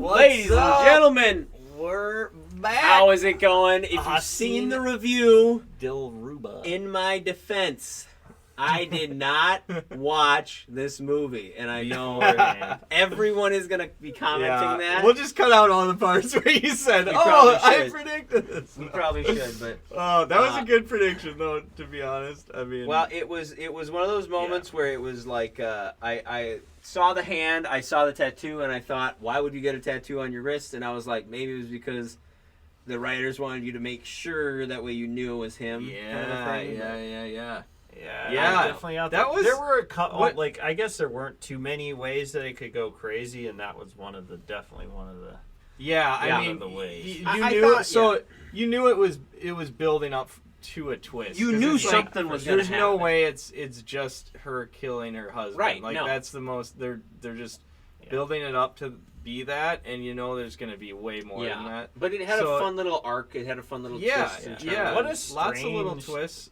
Ladies and gentlemen, we're back. how is it going? If you've seen the review, Dillruba. in my defense, I did not watch this movie, and I know everyone is going to be commenting that. We'll just cut out all the parts where you said, We I predicted this. We probably should, but Oh, that was a good prediction, though, to be honest. I mean... well, it was one of those moments where it was like, I saw the hand, I saw the tattoo, and I thought, why would you get a tattoo on your wrist? And I was like, maybe it was because the writers wanted you to make sure that way you knew it was him. Yeah. Definitely out there. That was, there were a couple, like, I guess there weren't too many ways that it could go crazy, and that was definitely one of the I mean, the ways. you knew you knew it was building up to a twist. You knew something was going to happen. There's no way it's just her killing her husband. Right, like that's the most they're just building it up to be that, and you know there's going to be way more than that. But it had a fun little arc. It had a fun little twist. What a lots of little twists.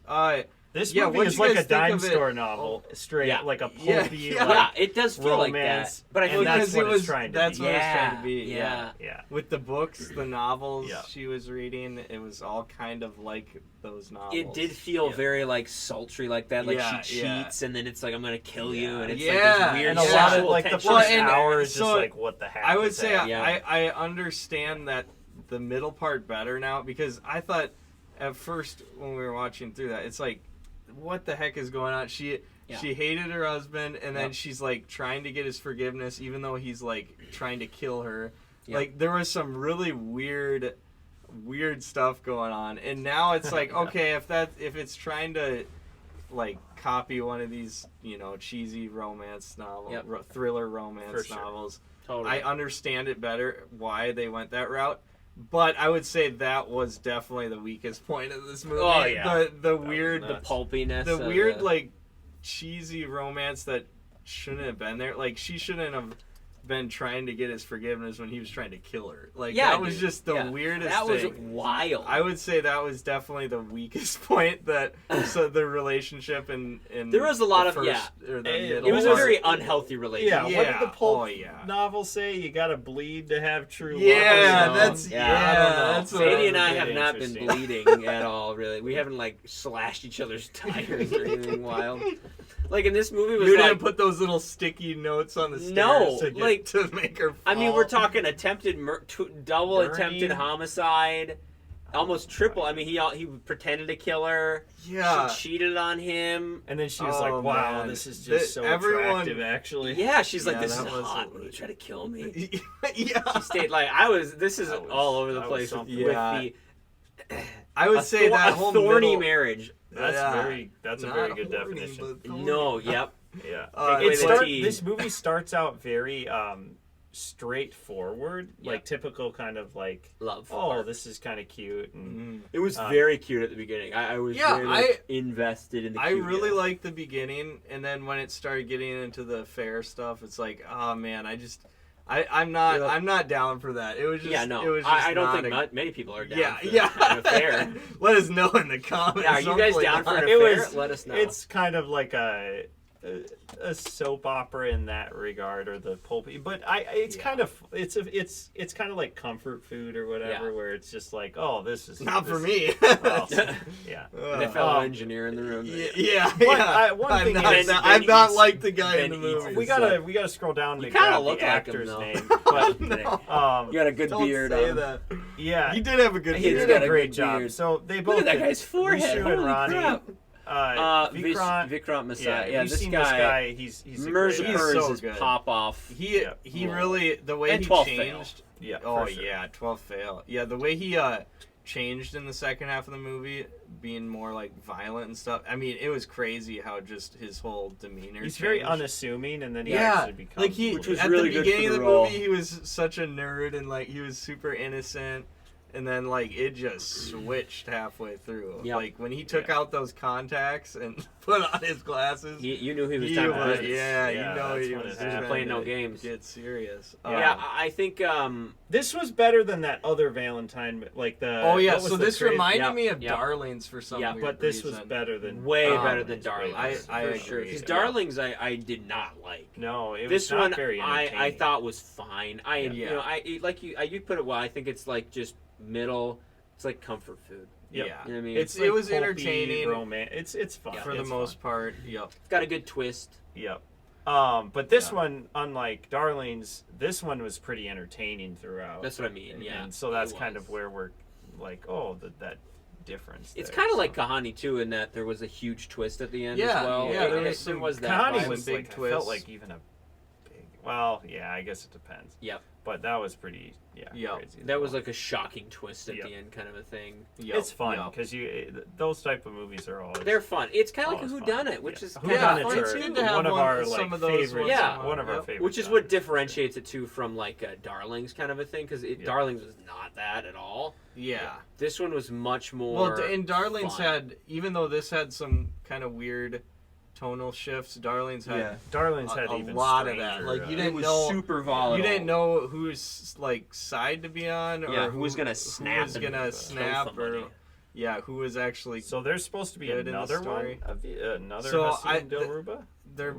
This movie is like a dime store novel, straight like a pulpy, it does feel romance, like that. But I think that's what it's trying to be. That's what it's trying to be. Yeah. With the books, the novels she was reading, it was all kind of like those novels. It did feel very like sultry, like that. Like she cheats, and then it's like I'm gonna kill you, and it's like this weird. And a lot of like the first hour is just like what the heck. I would say I understand that the middle part better now, because I thought at first when we were watching through that, it's like, what the heck is going on? She hated her husband, and then she's like trying to get his forgiveness, even though he's like trying to kill her. Like there was some really weird stuff going on, and now it's like, okay, if it's trying to like copy one of these cheesy romance novel, thriller romance novels, I understand it better why they went that route. But I would say that was definitely the weakest point of this movie. Oh yeah, the weird, the pulpiness, the weird like cheesy romance that shouldn't have been there. Like she shouldn't have been trying to get his forgiveness when he was trying to kill her. Like that was just the weirdest thing. That was wild. I would say that was definitely the weakest point. So the relationship and there was a lot of it was a very unhealthy relationship. What did the pulp novel say? You got to bleed to have true love. That's Sadie and I have not been bleeding at all. Really, we haven't like slashed each other's tires or anything wild. Like in this movie, you didn't put those little sticky notes on the stairs to make her fall. I mean, we're talking double attempted homicide, almost triple. I mean, he pretended to kill her. Yeah, she cheated on him, and then she was like, "Wow, this is just so attractive." Actually, she's like, "This is hot." When you try to kill me, she stayed like, This is all over the place with the. I would say that whole thorny marriage. That's a very good definition. This movie starts out very straightforward, like typical kind of like love. Oh, this is kind of cute, and it was very cute at the beginning. I was very invested in the. I really liked the beginning, and then when it started getting into the fair stuff, it's like, oh man, I'm not down for that. It was just It was just I don't think many people are down. For an affair. Let us know in the comments. Yeah, are you guys down for an affair? Let us know. It's kind of like a soap opera in that regard, or the pulpy, but it's kind of like comfort food or whatever, where it's just like, oh, this is not for me. The fellow engineer in the room. One thing I'm not like the guy in the movie. We gotta scroll down to grab the actor's name. But you got a good beard. That. Yeah, he did have a good beard. He did a great job. So they both. Look at that guy's forehead. Holy crap. Vikrant Masai. Yeah, this guy. He's Mirzapur is his pop off. He really, the way he changed. Yeah. Oh yeah, 12 fail. Yeah, the way he changed in the second half of the movie, being more like violent and stuff. I mean, it was crazy how just his whole demeanor. He's very unassuming, and then he actually becomes. Like which was at really the beginning good for of the the movie, he was such a nerd and like he was super innocent. And then, like, it just switched halfway through. Yep. Like, when he took out those contacts and put on his glasses. You knew he was time for business. Yeah, you know he was playing no games. Get serious. I think This was better than that other Valentine, like the. Oh yeah, what was so the this crazy- reminded me of Yep. Darlings for some weird but this was reason. better than Way Um, better than Darlings. I for agree. sure. Because Yeah. Darlings, I did not like. No, it This was not one very I entertaining. thought was fine. Yeah. You know you put it well. I think it's like just middle. It's like comfort food. Yep. Yeah, You know what I mean? It's it was pulpy, entertaining. It's fun for the It's most fun. part. Yep. It's got a good twist. Yep. But this one, unlike Darlings, this one was pretty entertaining throughout. That's what I mean. Yeah. And so that's It kind was. of where we're like, that difference. It's there, kind of so. like Kahani too, in that there was a huge twist at the end Yeah, as well. yeah, there was that. Kahani vibe. was big like, I twist. felt like even a big. Well, yeah, I guess it depends. Yep. But that was pretty, Yep. crazy. as That was well. like a shocking twist at Yep. the end, kind of a thing. Yep. It's fun Yep. because those type of movies are always. They're fun. It's kind of like a Always whodunit, fun. which Yeah. is kind Yeah, of Whodunits fun it's are good too. to have one of one- our some like of those favorite. Yeah. one of our Yep. favorite. Which is what genres. differentiates it too from like Darlings kind of a thing, because Darlings was not that at all. Yeah. This one was much more. Well, and Darlings fun. had, even though this had some kind of weird tonal shifts, Darlings had Darlings had a even lot of that. stranger, Like, you It didn't was know super volatile. you didn't know whose like side to be on, or Yeah, who was gonna snap who was and gonna kill snap, somebody. or who was actually So there's supposed to be good in the another story. one, another So Haseen Dillruba. there.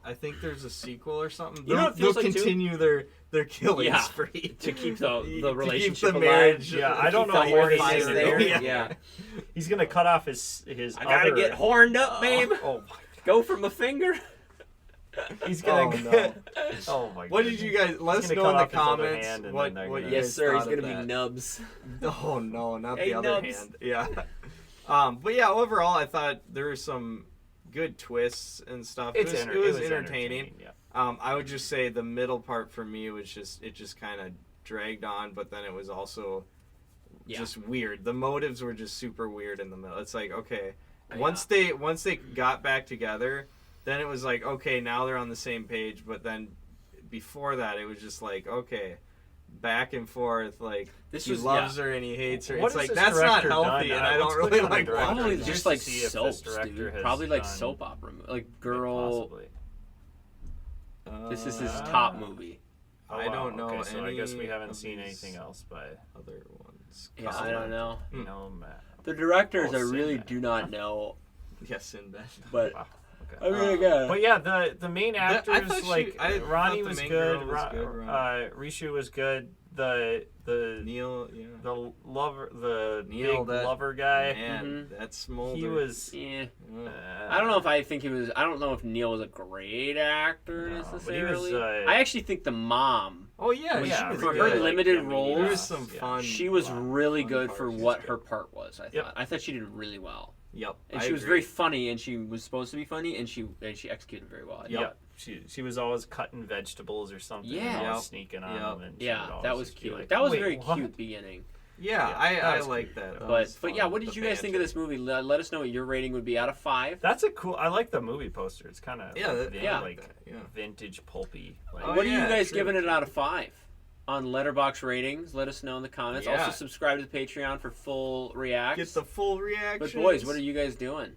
I think there's a sequel or something. You know what it They'll feels like, too? continue their killing Yeah. spree to keep the To keep relationship the alive. marriage. Yeah, I Keep don't the know where horniness he's there. there. Yeah. He's gonna cut off his. I gotta get horned up, babe. Oh, Go from a finger. he's gonna. Oh, no. Oh my. What did you guys? Let us gonna know cut in the off his other comments hand and what then they're what gonna- you Yes, guys sir. He's thought of gonna be that. nubs. Oh no, not Hey, the other nubs. hand. Yeah. But yeah, overall, I thought there were some good twists and stuff. It was entertaining. Yeah. I would just say the middle part for me was just kind of dragged on, but then it was also just weird. The motives were just super weird in the middle. It's like, okay, once they got back together, then it was like, okay, now they're on the same page. But then before that, it was just like, okay, back and forth. Like he loves her and he hates her. What It's has like this that's not director healthy, done? and I What's don't the really kind of like director? watching Probably Just just to like see if this soaps, director dude. has Probably like done- soap opera, like girl. Possibly. This is his top movie. Oh, I wow. don't know Okay, so I guess we any haven't of seen these anything else by. other ones. Yeah, I don't know. No, Matt. The directors, Oh, I really Sinbad. do not know, Yes, Sinbad. but Wow. I Okay. mean, again, But yeah, the main actors I thought Ronnie the was main good. girl was good, Rishu was good. The Neil, the lover, the Neil, big that lover guy. Man, that's Smolder. He was. yeah. Yeah. I don't know if I think he was. I don't know if Neil was a great actor No, but he necessarily. was, I actually think the mom, Oh yeah, Well, she yeah, was for good. her like, limited I mean, roles, There was some yeah. fun. she was really fun good for parts. what her part was. I thought. Yep. I thought she did really well, Yep, and I she was agree. very funny, and she was supposed to be funny, and she executed very well. I Yep. thought. She was always cutting vegetables or something. Yeah. And always Yep. sneaking on Yep. them. And she would Yeah, always that was just be cute. like, That was "Wait, very what?" cute beginning. Yeah, that I was like cute. that. That But was yeah, fun. what did The you guys think of banter. this movie? Let us know what your rating would be out of 5. That's a cool. I like the movie poster. It's kind of yeah. like Yeah. vintage pulpy. Like, Oh, What are you yeah, guys true, giving it true. out of 5? On Letterboxd ratings, let us know in the comments. Yeah. Also, subscribe to the Patreon for full reacts. Get the full reaction. But boys, what are you guys doing?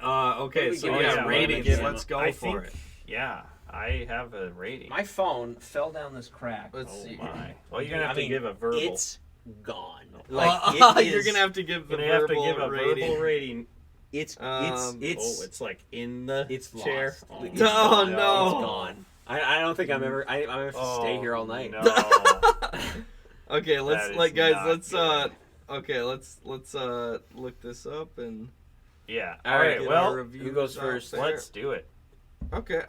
Okay, we so give it? yeah, Yeah, ratings. give it? Let's go I for think, it. Yeah, I have a rating. My phone fell down this crack. Let's Oh see. my! Well, you're gonna have to give a verbal. It's gone. You're gonna have to give the You're gonna have to verbal give a rating. verbal rating. It's Oh, it's like in the it's chair. lost. Oh, It's no. gone. no. It's gone. I don't think I'm ever. I'm gonna have to stay here all night. No. Okay, That let's is like guys. not Let's good. Okay, let's look this up and Yeah. All All right, right. get Well, our reviews who goes out first? there. let's do it. Okay,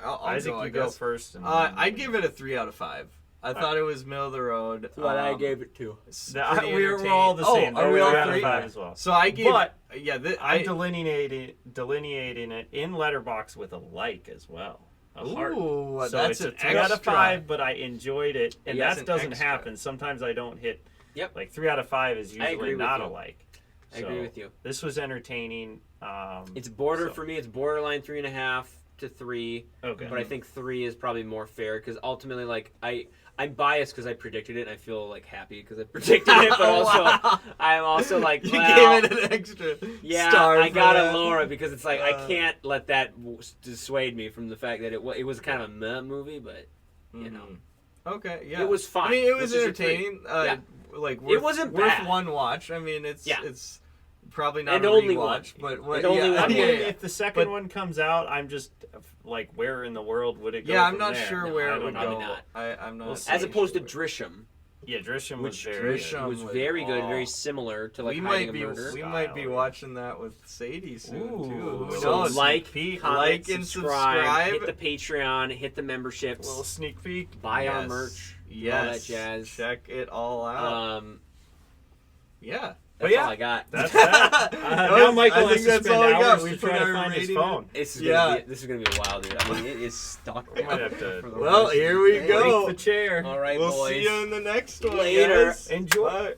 I'll Isaac, go, I you go guess. first. And I'd give it a 3 out of 5. I thought it was middle of the road. That's what I gave it to. It's No, pretty we're all the entertaining. same. Oh, are we We're all out of 3? 5 as well. So I gave. But yeah, I'm delineating it in Letterboxd with a like as well. A heart. Ooh, So that's it's a an 3 out of extra. 5, but I enjoyed it, and Yes, that an doesn't extra. happen. Sometimes I don't hit. Yep. Like 3 out of 5 is I agree usually with not you. a like. I agree with you. This was entertaining. It's So- for me. It's borderline 3.5 to 3. Okay. But I think 3 is probably more fair because ultimately, like I'm biased because I predicted it. And I feel like happy because I predicted it, but also Wow. I'm also like You well, gave it an extra yeah, star. I for gotta that. lower it because it's like I Uh, can't let that dissuade me from the fact that it was kind of a meh movie, but you know. Okay, yeah. It was fine. I mean, it was Let's just agree. entertaining. Yeah. Like It wasn't worth bad. one watch. I mean, it's probably not And a only rewatch, one. but And only one. I mean, Yeah. if the second But- one comes out, I'm just like, where in the world would it go? Yeah, I'm from not there? sure No, where I it don't would know. Probably go. not. I'm not. We'll see. As opposed to sure. Drishem, Yeah, Drishem was which very Drishem was was- very good, oh. very similar to like we Hiding might a be Murder. we style, might be yeah. watching that with Sadie soon Ooh. too. Who So knows? like, Peek, comment, like and subscribe. hit the Patreon, hit the memberships, little sneak peek. buy our Yes. merch, Yes. all that jazz. Check it all out. Yeah. That's yeah. all I got. That's that. That Now was- Michael I has think to that's spend all we got. hours We to put try to our find his rating phone. This is Yeah. this is gonna be a while, dude. I mean, it is stuck. We might have to for the Well, rest here of we the day. go. break the chair. All right, We'll boys. see you in the next one. Later. Guys. Enjoy. Bye.